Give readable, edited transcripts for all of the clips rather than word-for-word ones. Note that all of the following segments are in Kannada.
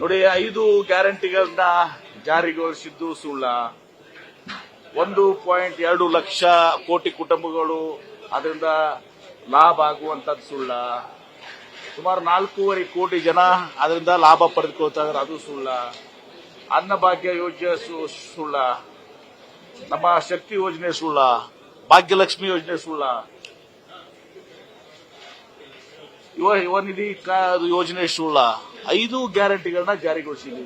ನೋಡಿ, 5 ಗ್ಯಾರಂಟಿಗಳನ್ನ ಜಾರಿಗೊಳಿಸಿದ್ದು ಸುಳ್ಳ. 1.2 ಲಕ್ಷ ಕೋಟಿ ಕುಟುಂಬಗಳು ಅದರಿಂದ ಲಾಭ ಆಗುವಂತದ್ದು ಸುಳ್ಳ. ಸುಮಾರು 4.5 ಕೋಟಿ ಜನ ಅದರಿಂದ ಲಾಭ ಪಡೆದುಕೊಳ್ತಾ ಇದ್ದಾರೆ, ಅದು ಸುಳ್ಳ. ಅನ್ನಭಾಗ್ಯ ಯೋಜನೆ ಸುಳ್ಳ, ನಮ್ಮ ಶಕ್ತಿ ಯೋಜನೆ ಸುಳ್ಳ, ಭಾಗ್ಯಲಕ್ಷ್ಮಿ ಯೋಜನೆ ಸುಳ್ಳ, ಯುವ ನಿಧಿ ಯೋಜನೆ ಸುಳ್ಳ. 5 ಗ್ಯಾರಂಟಿಗಳನ್ನ ಜಾರಿಗೊಳಿಸಿದ್ವಿ.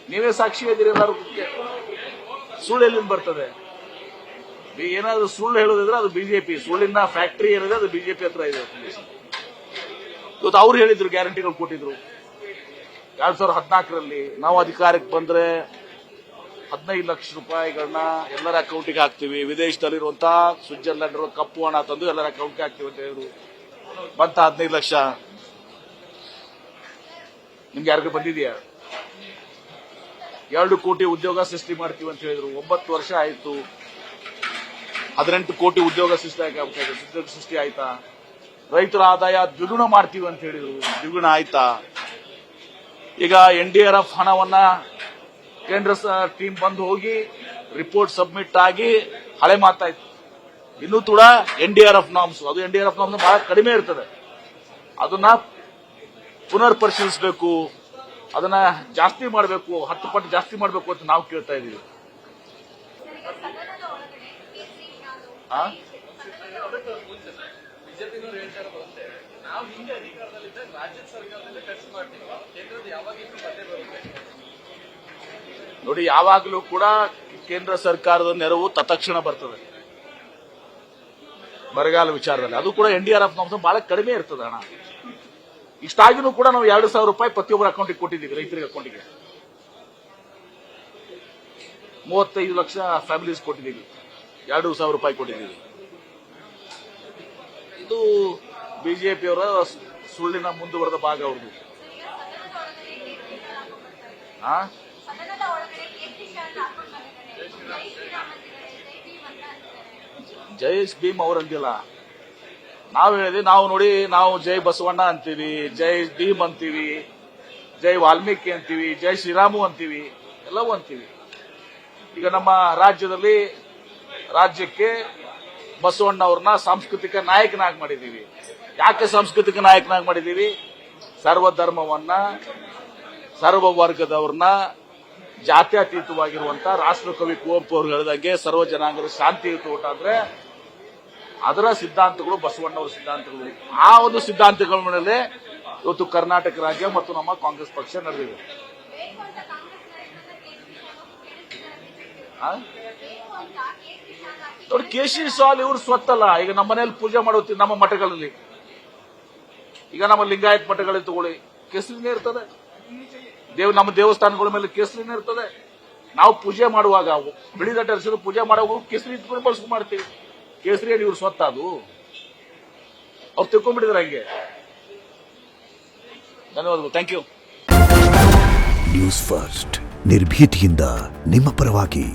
ನೀವೇ ಸಾಕ್ಷಿ ಇದ್ದೀರಿ ಎಲ್ಲರೂ. ಸುಳ್ಳು ಎಲ್ಲಿಂದ ಬರ್ತದೆ? ಏನಾದ್ರು ಸುಳ್ಳು ಹೇಳೋದಿದ್ರೆ ಅದು ಬಿಜೆಪಿ, ಸುಳ್ಳಿನ ಫ್ಯಾಕ್ಟರಿ ಏನಿದೆ ಅದು ಬಿಜೆಪಿ ಹತ್ರ ಇದೆ. ಇವತ್ತು ಅವ್ರು ಹೇಳಿದ್ರು, ಗ್ಯಾರಂಟಿಗಳು ಕೊಟ್ಟಿದ್ರು. 2014ರಲ್ಲಿ ನಾವು ಅಧಿಕಾರಕ್ಕೆ ಬಂದ್ರೆ 15 ಲಕ್ಷ ರೂಪಾಯಿಗಳನ್ನ ಎಲ್ಲರ ಅಕೌಂಟಿಗೆ ಹಾಕ್ತಿವಿ, ವಿದೇಶದಲ್ಲಿರುವಂತಹ ಸ್ವಿಟ್ಜರ್ಲೆಂಡ್ ಕಪ್ಪು ಹಣ ತಂದು ಎಲ್ಲರ ಅಕೌಂಟ್ಗೆ ಹಾಕ್ತಿವಿ ಅಂತ ಹೇಳಿದ್ರು. ಬಂತ 15 ಲಕ್ಷ? ನಿಮ್ಗೆ ಯಾರಿಗೂ ಬಂದಿದೆಯಾ? 2 ಕೋಟಿ ಉದ್ಯೋಗ ಸೃಷ್ಟಿ ಮಾಡ್ತೀವಿ ಅಂತ ಹೇಳಿದ್ರು. 9 ವರ್ಷ ಆಯ್ತು, 18 ಕೋಟಿ ಉದ್ಯೋಗ ಸೃಷ್ಟಿ ಆಯ್ತಾ? ರೈತರ ಆದಾಯ ದ್ವಿಗುಣ ಮಾಡ್ತೀವಿ ಅಂತ ಹೇಳಿದ್ರು, ದ್ವಿಗುಣ ಆಯ್ತಾ? ಈಗ NDRF ಹಣವನ್ನ ಕೇಂದ್ರ ಟೀಮ್ ಬಂದು ಹೋಗಿ ರಿಪೋರ್ಟ್ ಸಬ್ಮಿಟ್ ಆಗಿ ಹಳೆ ಮಾತಾಯ್ತು. ಇನ್ನೂ ಕೂಡ NDRF ನಾಮ್ಸ್, ಅದು NDRF ನಾಮ್ಸ್ ಬಹಳ ಕಡಿಮೆ ಇರ್ತದೆ, ಅದನ್ನ ಪುನರ್ ಪರಿಶೀಲಿಸಬೇಕು, ಅದನ್ನ ಜಾಸ್ತಿ ಮಾಡಬೇಕು, 10 ಪಟ್ಟು ಜಾಸ್ತಿ ಮಾಡಬೇಕು ಅಂತ ನಾವು ಕೇಳ್ತಾ ಇದೀವಿ. ನೋಡಿ, ಯಾವಾಗಲೂ ಕೂಡ ಕೇಂದ್ರ ಸರ್ಕಾರದ ನೆರವು ತತ್ಕ್ಷಣ ಬರ್ತದೆ ಬರಗಾಲ ವಿಚಾರದಲ್ಲಿ. ಅದು ಕೂಡ NDRF ನಾಮ್ಸ್ ಬಹಳ ಕಡಿಮೆ ಇರ್ತದೆ ಹಣ. ಇಷ್ಟಾಗಿನೂ ಕೂಡ ನಾವು 2,000 ರೂಪಾಯಿ ಪ್ರತಿಯೊಬ್ಬರ ಅಕೌಂಟಿಗೆ ಕೊಟ್ಟಿದ್ದೀವಿ, ರೈತರಿಗೆ ಅಕೌಂಟಿಗೆ 35 ಲಕ್ಷ ಫ್ಯಾಮಿಲೀಸ್ ಕೊಟ್ಟಿದ್ದೀವಿ, 2,000 ರೂಪಾಯಿ ಕೊಟ್ಟಿದ್ದೀವಿ. ಇದು ಬಿಜೆಪಿಯವರ ಸುಳ್ಳಿನ ಮುಂದುವರೆದ ಭಾಗ ಅವ್ರದ್ದು. ಜೈ ಭೀಮ್ ಅವರಂದಿಲ್ಲ, ನಾವು ಹೇಳಿದ್ವಿ. ನಾವು ನೋಡಿ, ನಾವು ಜೈ ಬಸವಣ್ಣ ಅಂತೀವಿ, ಜೈ ಭೀಮ್ ಅಂತೀವಿ, ಜೈ ವಾಲ್ಮೀಕಿ ಅಂತೀವಿ, ಜೈ ಶ್ರೀರಾಮು ಅಂತೀವಿ, ಎಲ್ಲವೂ ಅಂತೀವಿ. ಈಗ ನಮ್ಮ ರಾಜ್ಯಕ್ಕೆ ಬಸವಣ್ಣ ಅವ್ರನ್ನ ಸಾಂಸ್ಕೃತಿಕ ನಾಯಕನಾಗಿ ಮಾಡಿದ್ದೀವಿ. ಯಾಕೆ ಸಾಂಸ್ಕೃತಿಕ ನಾಯಕನಾಗಿ ಮಾಡಿದ್ದೀವಿ? ಸರ್ವಧರ್ಮವನ್ನ, ಸರ್ವ ವರ್ಗದವ್ರನ್ನ, ಜಾತ್ಯತೀತವಾಗಿರುವಂತ ರಾಷ್ಟ್ರಕವಿ ಕುವೆಂಪು ಅವರು ಹೇಳಿದಂಗೆ ಸರ್ವ ಜನಾಂಗದ ಶಾಂತಿಯುತ ಊಟ ಅಂದ್ರೆ ಅದರ ಸಿದ್ಧಾಂತಗಳು ಬಸವಣ್ಣವರ ಸಿದ್ಧಾಂತಗಳು. ಆ ಒಂದು ಸಿದ್ಧಾಂತಗಳ ಮೇಲೆ ಇವತ್ತು ಕರ್ನಾಟಕ ರಾಜ್ಯ ಮತ್ತು ನಮ್ಮ ಕಾಂಗ್ರೆಸ್ ಪಕ್ಷ ನಡೆದಿದೆ. ನೋಡಿ, ಕೇಶರಿ ಶಾಲ್ ಇವ್ರು ಸ್ವತ್ತಲ್ಲ. ಈಗ ನಮ್ಮ ಮನೆಯಲ್ಲಿ ಪೂಜೆ ಮಾಡುತ್ತೀವಿ, ನಮ್ಮ ಮಠಗಳಲ್ಲಿ, ಈಗ ನಮ್ಮ ಲಿಂಗಾಯತ್ ಮಠಗಳಲ್ಲಿ ತಗೊಳ್ಳಿ, ಕೇಸರಿನೇ ಇರ್ತದೆ. ನಮ್ಮ ದೇವಸ್ಥಾನಗಳ ಮೇಲೆ ಕೇಸರಿನೇ ಇರ್ತದೆ. ನಾವು ಪೂಜೆ ಮಾಡುವಾಗ ಬಿಳಿ ದಟ್ಟ ಹರಿಸಿದ್ರು, ಪೂಜೆ ಮಾಡುವಾಗ ಕೇಸರಿ ಇಟ್ಕೊಂಡು ಬಳಸ್ಕೊಂಡು ಮಾಡ್ತೀವಿ. ಕೇಸರಿಯಲ್ಲಿ ಇವ್ರು ಸ್ವತ್ತ, ಅದು ಅವ್ರು ತಿಳ್ಕೊಂಡ್ಬಿಟ್ಟಿದ್ರೆ ಹಂಗೆ. ಧನ್ಯವಾದಗಳು, ಥ್ಯಾಂಕ್ ಯು. ನ್ಯೂಸ್ ಫಸ್ಟ್, ನಿರ್ಭೀತಿಯಿಂದ ನಿಮ್ಮ ಪರವಾಗಿ.